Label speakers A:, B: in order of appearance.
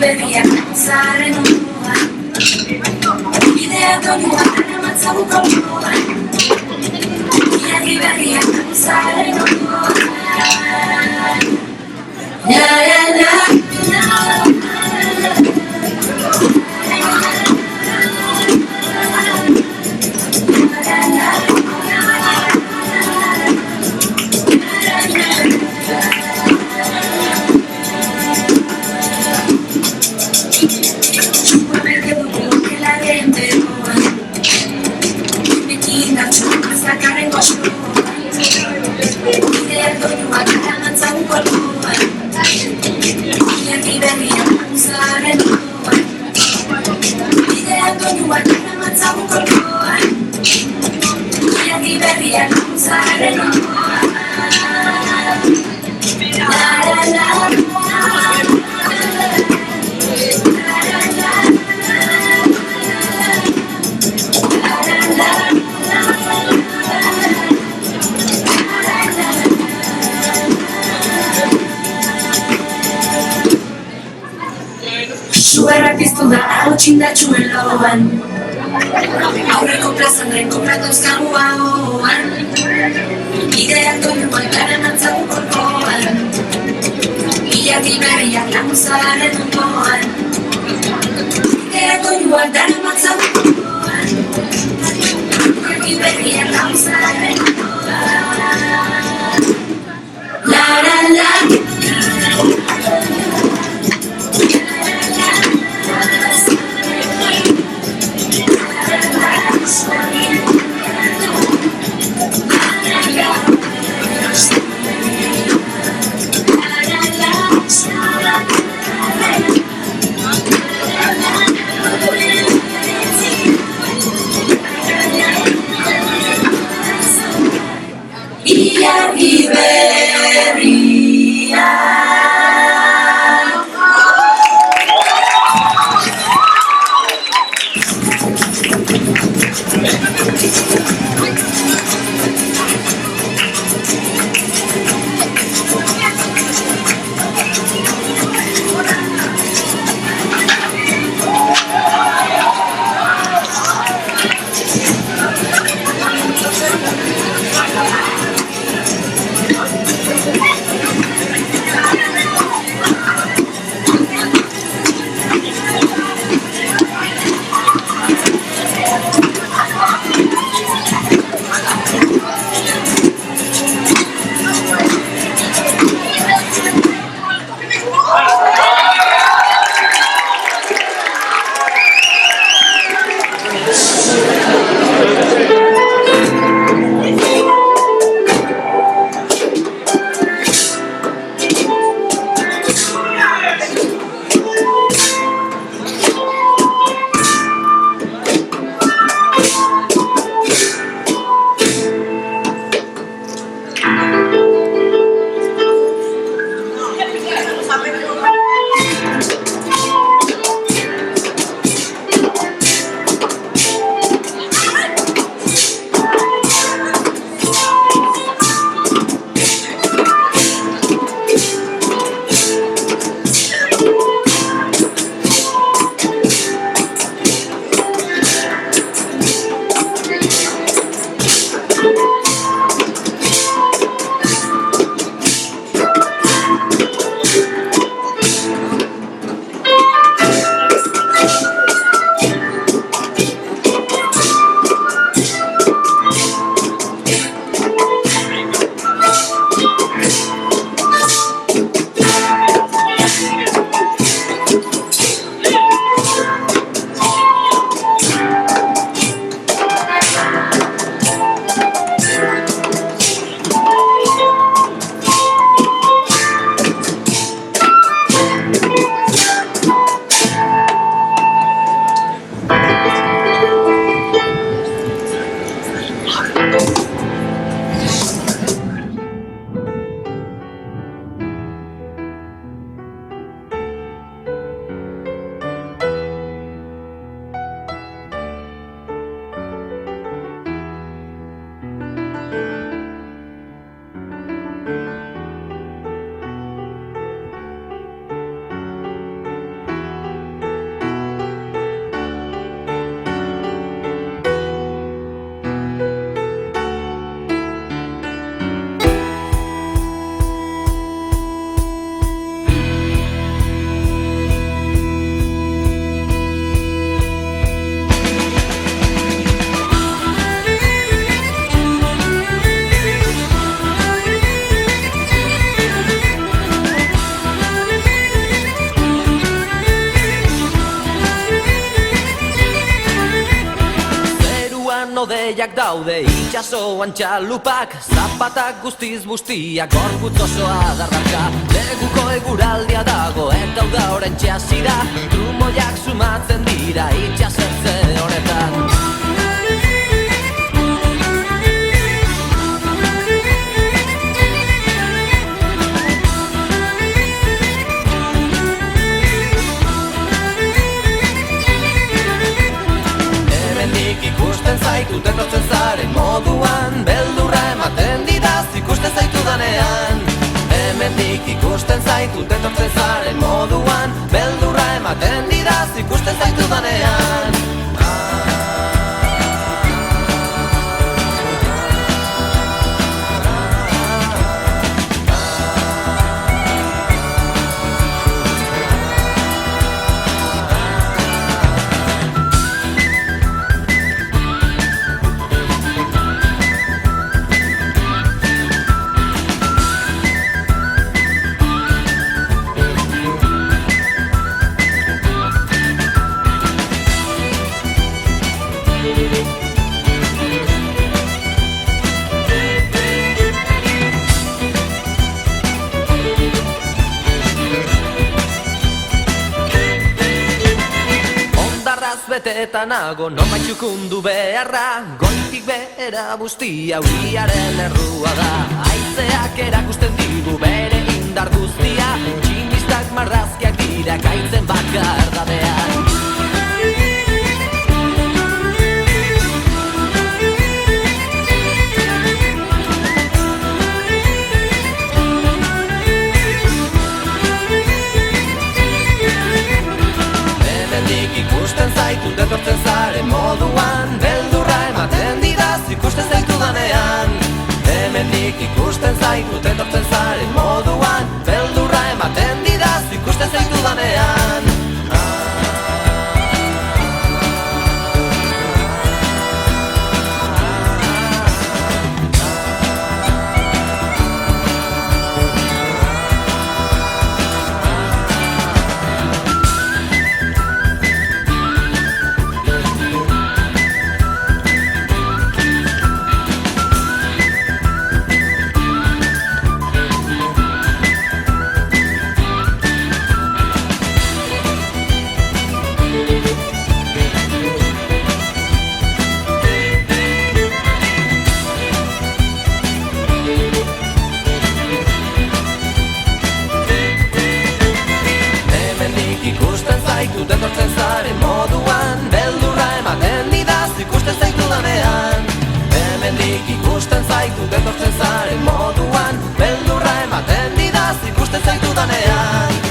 A: berriak zaren ondoan, bidea doni baten amatzagu kolmoan, ilargi berriak zaren ondoan. La la la la. Sugarrak piztu da hau-txindatxuen loban, aurreko plazan renkoprak dauzkagu ahoan, bideak doinuak garen antzagu kolkoan, ilargi berriak languzaren ondoan, bideak doinuak garen antzagu kolkoan, ilargi berriak languzaren ondoan. La la la. Ilargi berria.
B: hodeiak daude itxasoan txalupak, zapatak guztiz bustiak, gorputz osoa darraka. Neguko eguraldia dago eta uda orentxe hasi da, trumoiak sumatzen dira itxasertze honetan. Ikusten zaitut etortzen zaren moduan, beldurra ematen didaz ikusten zaitu danean. Hemendik ikusten zaitut etortzen zaren moduan, beldurra ematen didaz ikusten zaitu danean. Beteta nago, nonbait txukundu beharra, goitik behera guztia uriaren errua da. Haizeak erakusten digu bere indar guztia, tximistak marrazkiak dira kaitzen bakardadean. Ikusten zaitut etortzen zaren moduan, beldurra ematen didaz ikusten zaitu danean. Hemendik ikusten zaitut etortzen zaren moduan, beldurra ematen didaz ikusten zaitu danean. Zaitut etortzen zaren moduan, beldurra ematen didaz ikusten zaitu danean. Hemendik ikusten zaitut etortzen zaren moduan, beldurra ematen didaz ikusten zaitu danean.